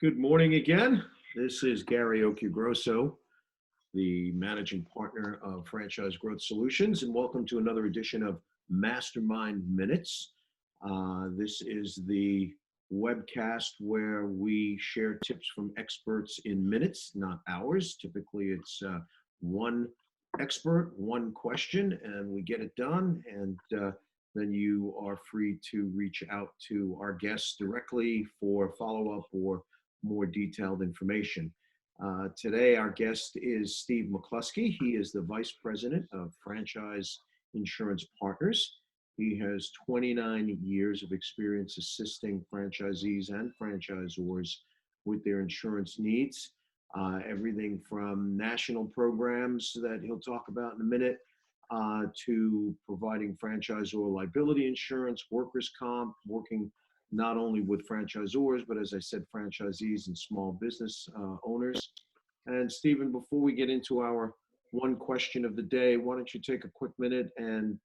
Good morning again. This is Gary Occhiogrosso, the managing partner of Franchise Growth Solutions, and welcome to another edition of MasterMind Minutes. This is the webcast where we share tips from experts in minutes, not hours. Typically, it's one expert, one question, and we get it done. And then you are free to reach out to our guests directly for follow-up or more detailed information. Today, our guest is Steve McCluskey. He is the Vice President of Franchise Insurance Partners. He has 29 years of experience assisting franchisees and franchisors with their insurance needs. Everything from national programs that he'll talk about in a minute to providing franchisor liability insurance, workers' comp, working not only with franchisors, but as I said, franchisees and small business owners. And Stephen, before we get into our one question of the day, why don't you take a quick minute and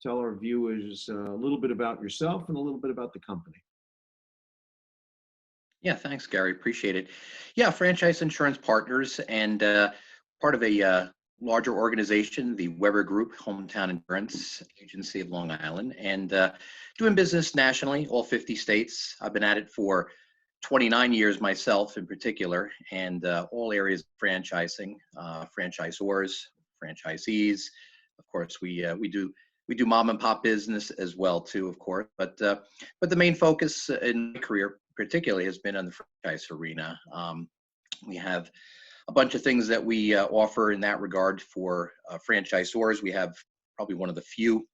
tell our viewers a little bit about yourself and a little bit about the company. Yeah, thanks, Gary. Appreciate it. Yeah, Franchise Insurance Partners and part of a larger organization, the Weber Group, Hometown Insurance Agency of Long Island, and doing business nationally, all 50 states. I've been at it for 29 years myself in particular, and all areas of franchising, franchisors, franchisees. Of course, we do mom and pop business as well too, of course. But the main focus in my career particularly has been on the franchise arena. We have a bunch of things that we offer in that regard for franchisors. We have probably one of the few,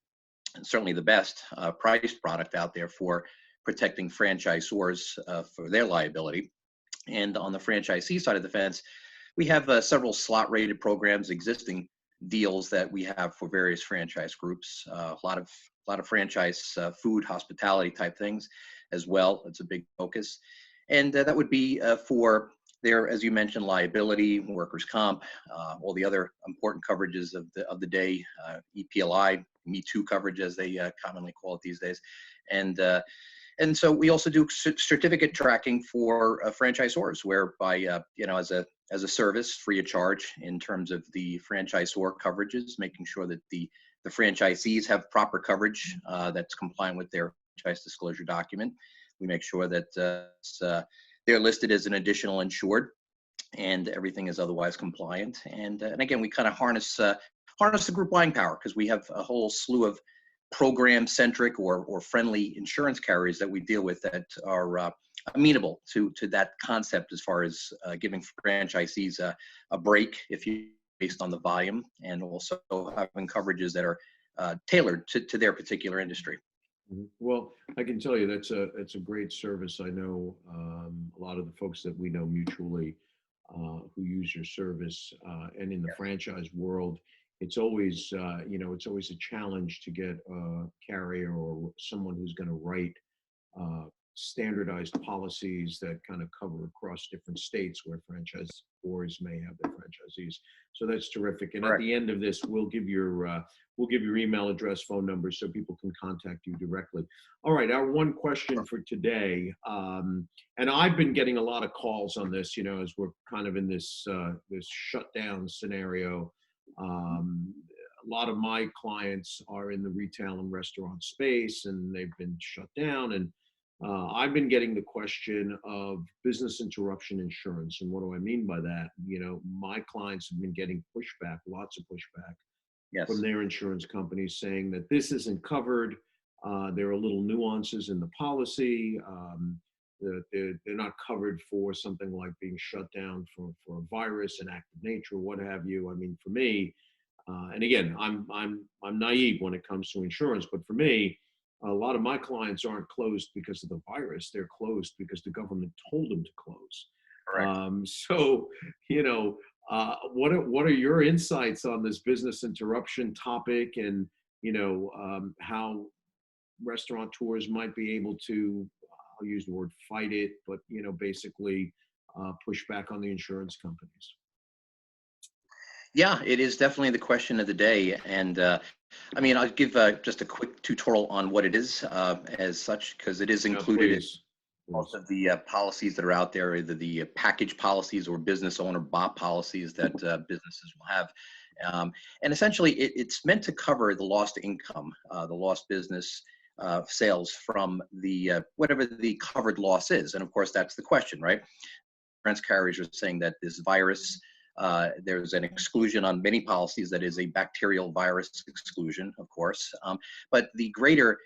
and certainly the best, priced product out there for protecting franchisors for their liability. And on the franchisee side of the fence, we have several slot-rated programs, existing deals that we have for various franchise groups. A lot of franchise food, hospitality type things as well. It's a big focus, and that would be for there, as you mentioned, liability, workers' comp, all the other important coverages of the day, EPLI, Me Too coverage, as they commonly call it these days, and so we also do certificate tracking for franchisors, whereby as a service, free of charge, in terms of the franchisor coverages, making sure that the franchisees have proper coverage that's compliant with their franchise disclosure document. We make sure that they're listed as an additional insured, and everything is otherwise compliant. And again, we kind of harness the group buying power, because we have a whole slew of program-centric or friendly insurance carriers that we deal with that are amenable to that concept, as far as giving franchisees a break based on the volume, and also having coverages that are tailored to their particular industry. Well, I can tell you that's a great service. I know a lot of the folks that we know mutually who use your service, and in the franchise world, it's always it's always a challenge to get a carrier or someone who's going to write standardized policies that kind of cover across different states where franchisors may have their franchisees. So that's terrific. And Correct. At the end of this, we'll give your email address, phone number, so people can contact you directly. All right, our one question for today, and I've been getting a lot of calls on this, as we're kind of in this shutdown scenario. A lot of my clients are in the retail and restaurant space, and they've been shut down. And I've been getting the question of business interruption insurance. And what do I mean by that? My clients have been getting pushback, lots of pushback, Yes. from their insurance companies, saying that this isn't covered. There are little nuances in the policy. They're not covered for something like being shut down for a virus, an act of nature, what have you. I mean, for me, and again, I'm naive when it comes to insurance, but for me, a lot of my clients aren't closed because of the virus. They're closed because the government told them to close. Correct. So, what are your insights on this business interruption topic, and how restaurateurs might be able to, I'll use the word fight it, but basically push back on the insurance companies? Yeah, it is definitely the question of the day. And I'll give just a quick tutorial on what it is as such, because it is included. Please. Most of the policies that are out there, either the package policies or business owner BOP policies that businesses will have. And essentially, it's meant to cover the lost income, the lost business sales from the whatever the covered loss is. And of course, that's the question, right? Insurance carriers are saying that this virus, there's an exclusion on many policies that is a bacterial virus exclusion, of course. But the greater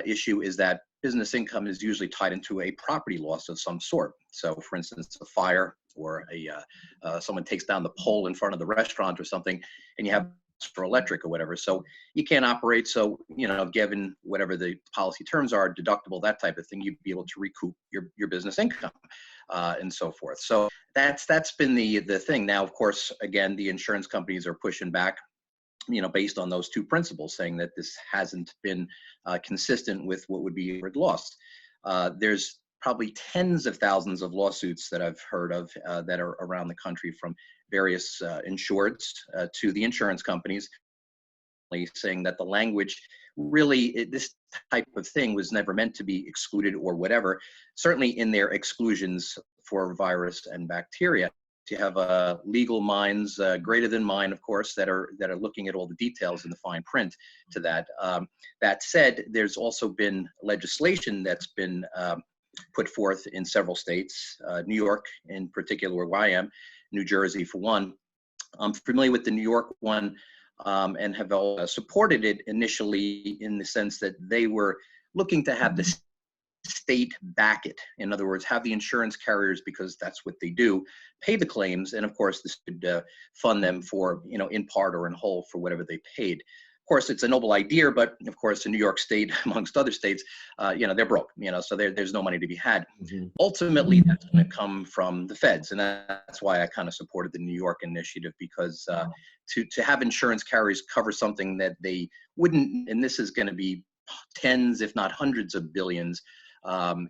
issue is that business income is usually tied into a property loss of some sort. So, for instance, a fire or someone takes down the pole in front of the restaurant or something, and you have for electric or whatever. So you can't operate. So, given whatever the policy terms are, deductible, that type of thing, you'd be able to recoup your business income and so forth. So that's been the thing. Now, of course, again, the insurance companies are pushing back, based on those two principles, saying that this hasn't been consistent with what would be lost. There's probably tens of thousands of lawsuits that I've heard of that are around the country from various insureds to the insurance companies, saying that the language really, this type of thing was never meant to be excluded or whatever, certainly in their exclusions for virus and bacteria. You have legal minds greater than mine, of course, that are looking at all the details in the fine print to that. That said, there's also been legislation that's been put forth in several states, New York in particular, where I am, New Jersey for one. I'm familiar with the New York one and have supported it initially in the sense that they were looking to have the state back it. In other words, have the insurance carriers, because that's what they do, pay the claims. And of course, this could fund them for, in part or in whole for whatever they paid. Of course, it's a noble idea, but of course, in New York State, amongst other states, they're broke, so there's no money to be had. Mm-hmm. Ultimately, that's going to come from the feds. And that's why I kind of supported the New York initiative, because to have insurance carriers cover something that they wouldn't, and this is going to be tens, if not hundreds of billions,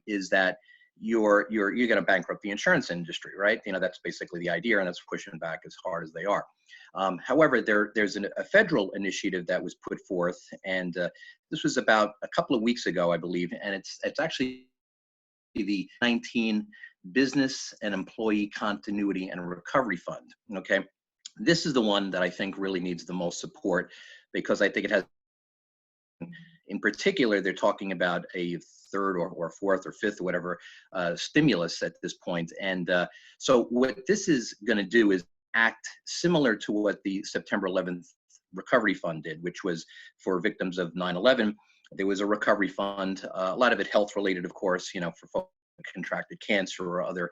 is that you're going to bankrupt the insurance industry, right? That's basically the idea, and that's pushing back as hard as they are. However, there's a federal initiative that was put forth, and this was about a couple of weeks ago, I believe, and it's actually the 19 Business and Employee Continuity and Recovery Fund. Okay, this is the one that I think really needs the most support, because I think it has. In particular, they're talking about a third or fourth or fifth or whatever stimulus at this point. And so what this is going to do is act similar to what the September 11th Recovery Fund did, which was for victims of 9/11. There was a recovery fund, a lot of it health related, of course, for folks who contracted cancer or other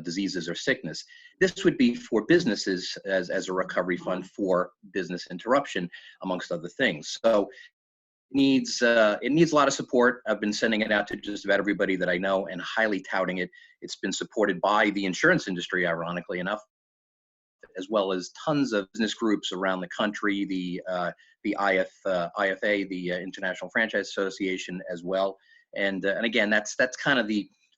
diseases or sickness. This would be for businesses as a recovery fund for business interruption, amongst other things. So it needs a lot of support. I've been sending it out to just about everybody that I know and highly touting it. It's been supported by the insurance industry, ironically enough, as well as tons of business groups around the country, the IFA, the International Franchise Association as well. And again, that's kind of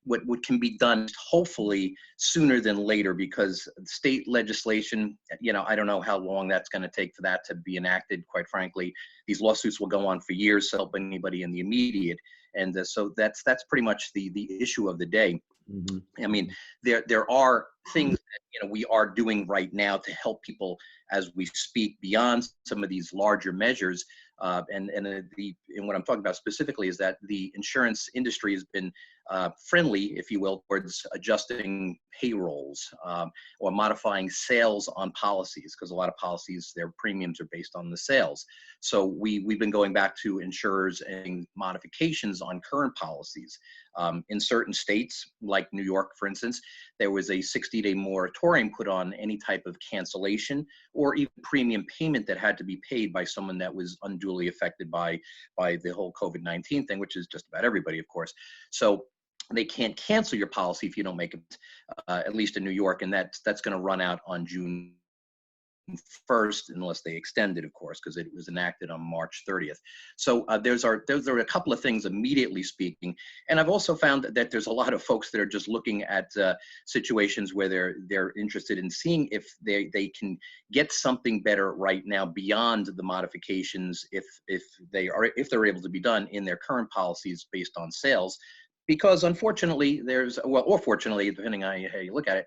what can be done hopefully sooner than later, because state legislation, I don't know how long that's going to take for that to be enacted. Quite frankly, these lawsuits will go on for years to help anybody in the immediate. And so that's pretty much the issue of the day. Mm-hmm. I mean, there are things that we are doing right now to help people as we speak beyond some of these larger measures. And what I'm talking about specifically is that the insurance industry has been friendly, if you will, towards adjusting payrolls or modifying sales on policies, because a lot of policies, their premiums are based on the sales. So we've been going back to insurers and modifications on current policies. In certain states, like New York, for instance, there was a 60-day moratorium put on any type of cancellation or even premium payment that had to be paid by someone that was unduly affected by the whole COVID-19 thing, which is just about everybody, of course. So they can't cancel your policy if you don't make it, at least in New York, and that's going to run out on June 1st, unless they extend it, of course, because it was enacted on March 30th. So there are a couple of things immediately speaking, and I've also found that there's a lot of folks that are just looking at situations where they're interested in seeing if they can get something better right now beyond the modifications if they're able to be done in their current policies based on sales. because unfortunately there's, well, or fortunately, depending on how you look at it,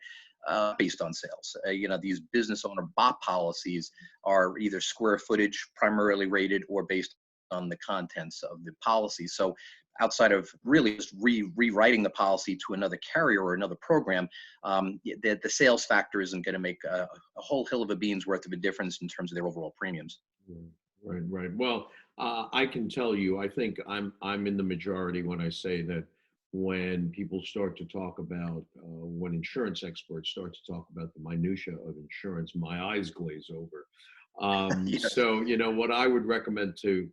based on sales. These business owner BOP policies are either square footage primarily rated or based on the contents of the policy. So outside of really just rewriting the policy to another carrier or another program, the sales factor isn't going to make a whole hill of a bean's worth of a difference in terms of their overall premiums. Right, right. Well, I can tell you, I think I'm in the majority when I say that when people start to talk about when insurance experts start to talk about the minutia of insurance, my eyes glaze over. Yes. So, what I would recommend to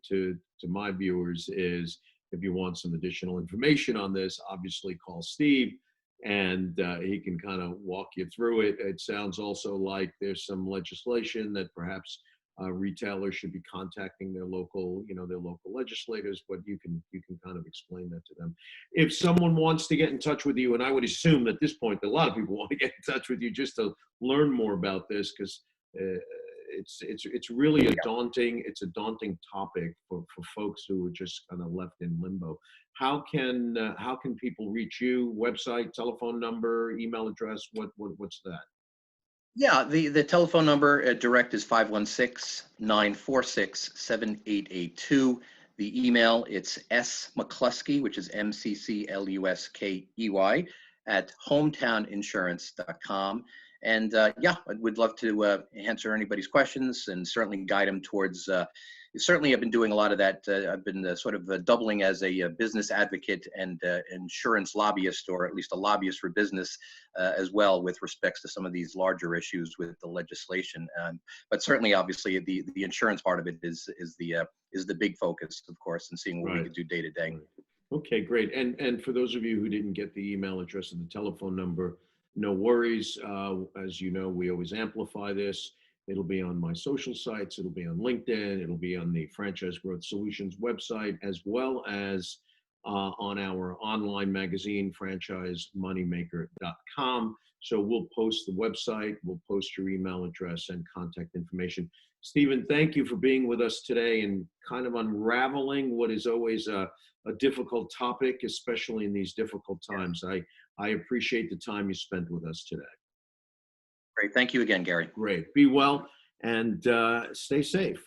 my viewers is if you want some additional information on this, obviously call Steve and he can kind of walk you through it. It sounds also like there's some legislation that perhaps retailers should be contacting their local, their local legislators, but you can kind of explain that to them. If someone wants to get in touch with you, and I would assume at this point that a lot of people want to get in touch with you just to learn more about this, because it's really a daunting topic for folks who are just kind of left in limbo. How can people reach you? Website, telephone number, email address? What's that? Yeah, the telephone number direct is 516-946-7882. The email, it's smccluskey, which is McCluskey at hometowninsurance.com. And yeah, I would love to answer anybody's questions and certainly guide them towards, certainly I've been doing a lot of that. I've been sort of doubling as a business advocate and insurance lobbyist, or at least a lobbyist for business as well, with respects to some of these larger issues with the legislation. But certainly, obviously, the insurance part of it is the big focus, of course, and seeing what we Right. can do day to day. Right. Okay, great. And for those of you who didn't get the email address and the telephone number, no worries. As you know, we always amplify this. It'll be on my social sites. It'll be on LinkedIn. It'll be on the Franchise Growth Solutions website, as well as on our online magazine, franchisemoneymaker.com. So we'll post the website, we'll post your email address and contact information. Stephen, thank you for being with us today and kind of unraveling what is always a difficult topic, especially in these difficult times. I appreciate the time you spent with us today. Great. Thank you again, Gary. Great. Be well and stay safe.